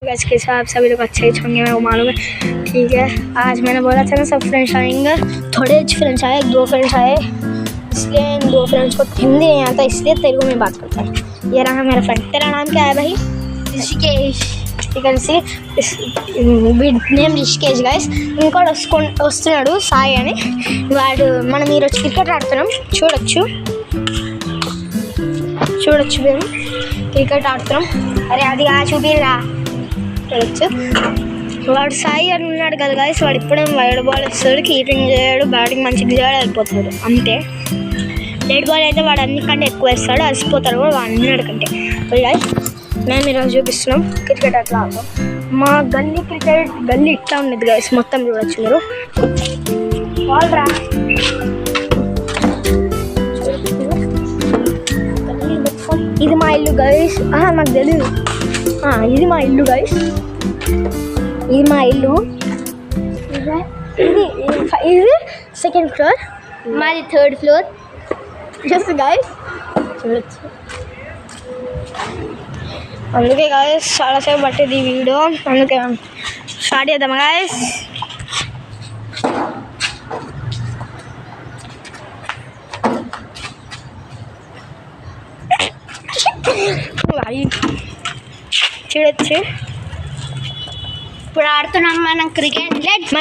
Gas के साथ सभी लोग अच्छे होंगे, मेरे को मालूम है। ठीक है, आज मैंने बोला था ना सब फ्रेंड्स आएंगे, थोड़े फ्रेंड्स आए, 2 फ्रेंड्स आए, इसलिए इन 2 फ्रेंड्स को हिंदी नहीं आता, इसलिए तेलुगु में बात करता है। ये रहा मेरा फ्रेंड। तेरा नाम क्या है भाई? Rishikesh. You can see name Rishikesh guys. ఇంకోటి వస్తున్నాడు సాయి అని, వాడు మనం ఈరోజు క్రికెట్ ఆడుతున్నాం. చూడొచ్చు మేము క్రికెట్ ఆడుతున్నాం. అరే అది చూపిరా, చూడొచ్చు. వాడు సాయి అని ఉన్నాడు కదా గైస్, వాడు ఇప్పుడే వైడ్ బాల్ ఇస్తాడు, కీపింగ్ చేయడు, బ్యాటింగ్ మంచిగా చేయడు, అయిపోతాడు అంతే. రెడ్ బాల్ అయితే వాడు అన్నికంటే ఎక్కువ వేస్తాడు, అలసిపోతాడు కూడా వాడు అన్నిటికంటే. గైస్ మేము ఈరోజు చూపిస్తున్నాం క్రికెట్ అట్లా ఆడతాం. మా గల్లీ క్రికెట్ గల్లీ ఇట్లా ఉండేది గైస్, మొత్తం చూడొచ్చు మీరు. బాల్ రా, ఇది మా ఇల్లు గైస్. నాకు తెలియదు, ఇది మా ఇల్లు గైస్, ఇది మా ఇల్లు. ఇది 2nd ఫ్లోర్, మాది 3rd ఫ్లోర్. జస్ట్ గైస్ చూడొచ్చు. అందుకే గాయస్ చాలాసేపు పట్టేది ఈ వీడియో, అందుకే స్టార్ట్ చేద్దాం గాయస్. చూడొచ్చు ఇప్పుడు ఆడుతున్నాం మనం క్రికెట్. లెట్స్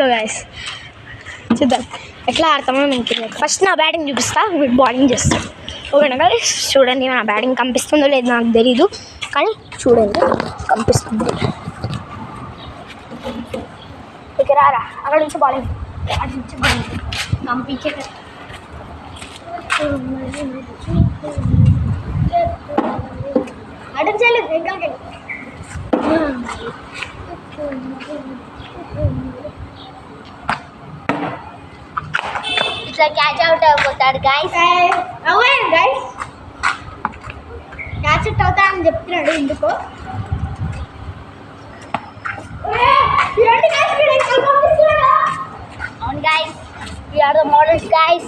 గో గాయస్, చూద్దాం ఎట్లా ఆడతామో నేను క్రికెట్. ఫస్ట్ నా బ్యాటింగ్ చూపిస్తా, వీడు బౌలింగ్ చేస్తాం. ఓకేనా గైస్? చూడండి, నా బ్యాటింగ్ కనిపిస్తుందో లేదో నాకు తెలీదు, కానీ చూడండి కనిపిస్తుంది. ఇక రారా, అక్కడ నుంచి బౌలింగ్, అటు నుంచి బౌలింగ్ పంపించే అటు చేయలేదు వెంకలకి. ఇట్లా క్యాచ్ అవుట్ అయిపోతాడు గైస్. అవును గైస్, క్యాచ్ అవుట్ అవుతాడని చెప్తున్నాడు ఎందుకో. అవును guys, we are the models guys.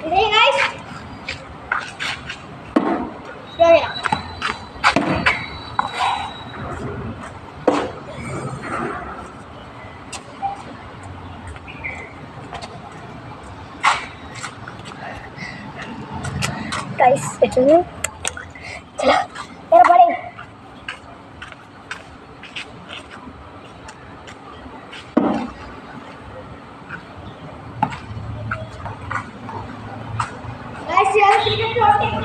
ఇదే గైస్ guys, పెట్టండి. చలో తెర పడే. guys यार क्रिकेट रोटिंग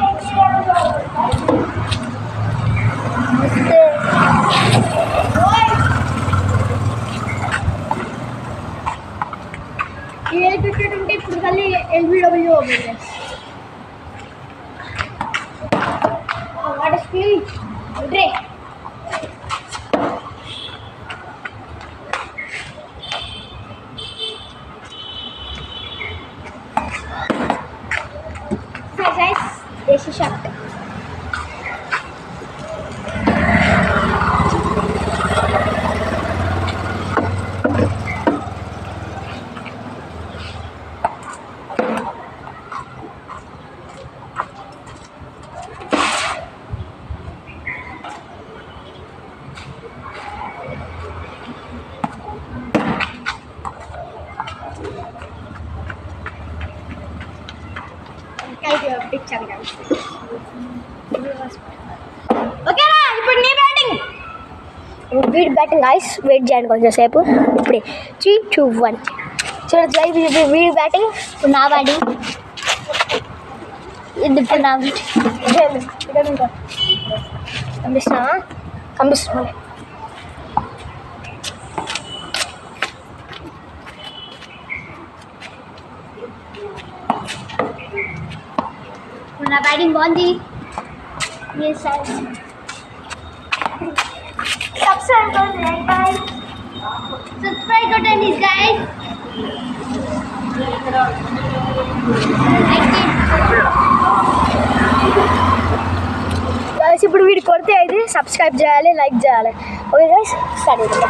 ये क्रिकेट ఉంటే ఇప్పుడు ఖాళీ LBW అవుతుంది. What a speed! Andre. Guys, this is shot. ఓకేనా? ఇప్పుడు నీ బ్యాటింగ్. వీడి బ్యాటింగ్ గైస్, వెయిట్ చేయండి కొంచెంసేపు. ఇప్పుడే 3, 2, 1 చూడండి. వీడి బ్యాటింగ్, ఇప్పుడు నా బ్యాటింగ్. ఇప్పుడు నా కనిపిస్తున్నా నా బ్యాటింగ్ బాగుంది. సబ్స్క్రైబ్ కొట్టండి గైస్. గైస్ ఇప్పుడు వీడు కొడితే అయితే సబ్స్క్రైబ్ చేయాలి, లైక్ చేయాలి. ఓకే గైస్ స్టార్ట్ అవుతుంది.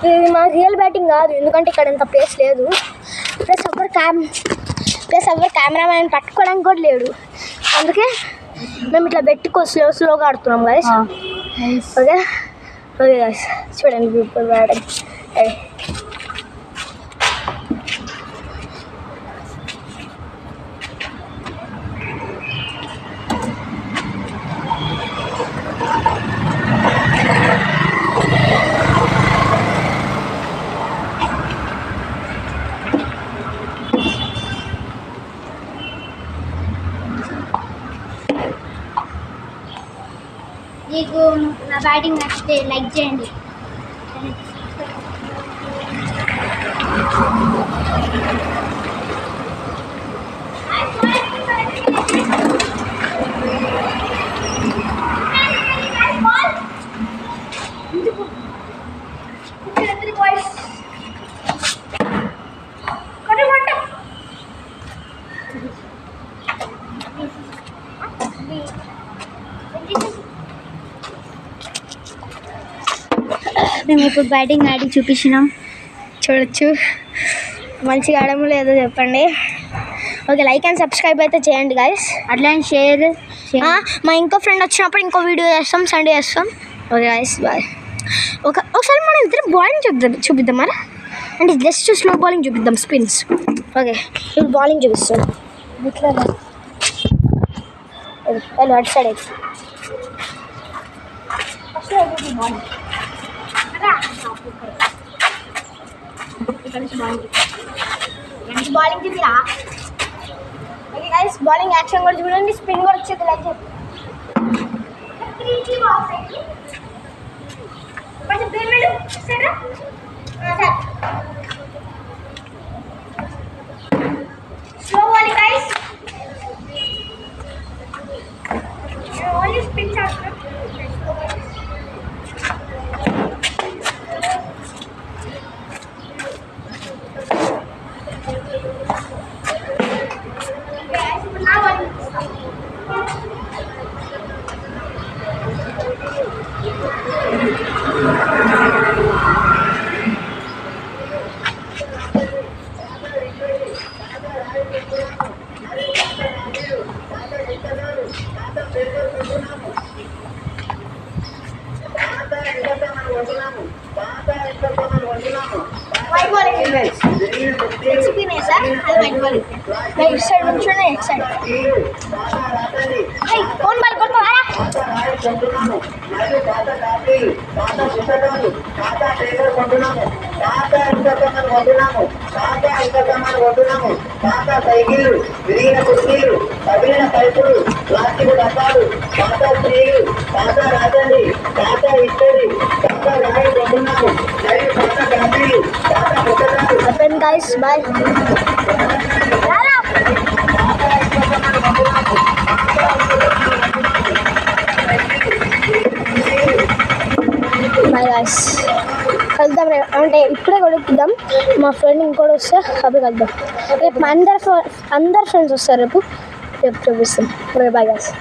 ఇది మా రియల్ బ్యాటింగ్ కాదు, ఎందుకంటే ఇక్కడ ఎంత ప్లేస్ లేదు. ప్లస్ ఎవరు కెమెరామ్యాన్ పట్టుకోవడానికి కూడా లేడు. అందుకే మేము ఇట్లా పెట్టుకో స్లోగా ఆడుతున్నాం గైస్. ఓకే ఓకే గైస్ చూడండి ఇప్పుడు బ్యాటింగ్. మీకు నా బ్యాటింగ్ నచ్చితే లైక్ చేయండి. మేము ఇప్పుడు బ్యాటింగ్ ఆడి చూపించినాం, చూడొచ్చు. మంచిగా ఆడము లేదో చెప్పండి. ఓకే లైక్ అండ్ సబ్స్క్రైబ్ అయితే చేయండి గైస్. అట్లనే షేర్. మా ఇంకో ఫ్రెండ్ వచ్చినప్పుడు ఇంకో వీడియో చేస్తాం, సండే చేస్తాం. Okay guys bye. ఒకసారి మనం ఇద్దరం బౌలింగ్ చూపిద్దాం మరి. అంటే జస్ట్ స్లో బౌలింగ్ చూపిద్దాం, స్పిన్స్. ఓకే ఇప్పుడు బౌలింగ్ చూపిస్తాం. ఇట్లా అటు సైడ్ అయితే బౌలింగ్ చూపిరా. ఓకే గైస్ బౌలింగ్ యాక్షన్ కూడా చూడండి, స్పిన్ కూడా వచ్చేది. Like slow bowling guys. Only spin చేస్తున్నాం. వైట్ బాల్ ఎక్స్పీరియన్స్ సార్, అది వైట్ బాల్. రైట్ సైడ్ నుంచోనే ఎక్స్ సైడ్. ఫోన్ బాల్ కొట్టుకోవాలా? సైకిళ్ళు, విరిగిన కుర్చీలు, పగిలిన పైపులు, ప్లాస్టిక్ డబ్బాలు, పాత స్త్రీలు, పాత రాజండి, పాత ఇత్తడి, పాత రాయి కొంటున్నాము, మరియు పాత కాపీలు, పాత పుస్తకాలు. Guys bye. బాయ్ గైస్, కలుద్దాం. అంటే ఇప్పుడే కొడుకుద్దాం. మా ఫ్రెండ్ ఇంకోటి వస్తే అప్పుడు కలుద్దాం. రేపు అందరు ఫ్రెండ్స్ వస్తారు. రేపు చూపిస్తాం. Bye guys.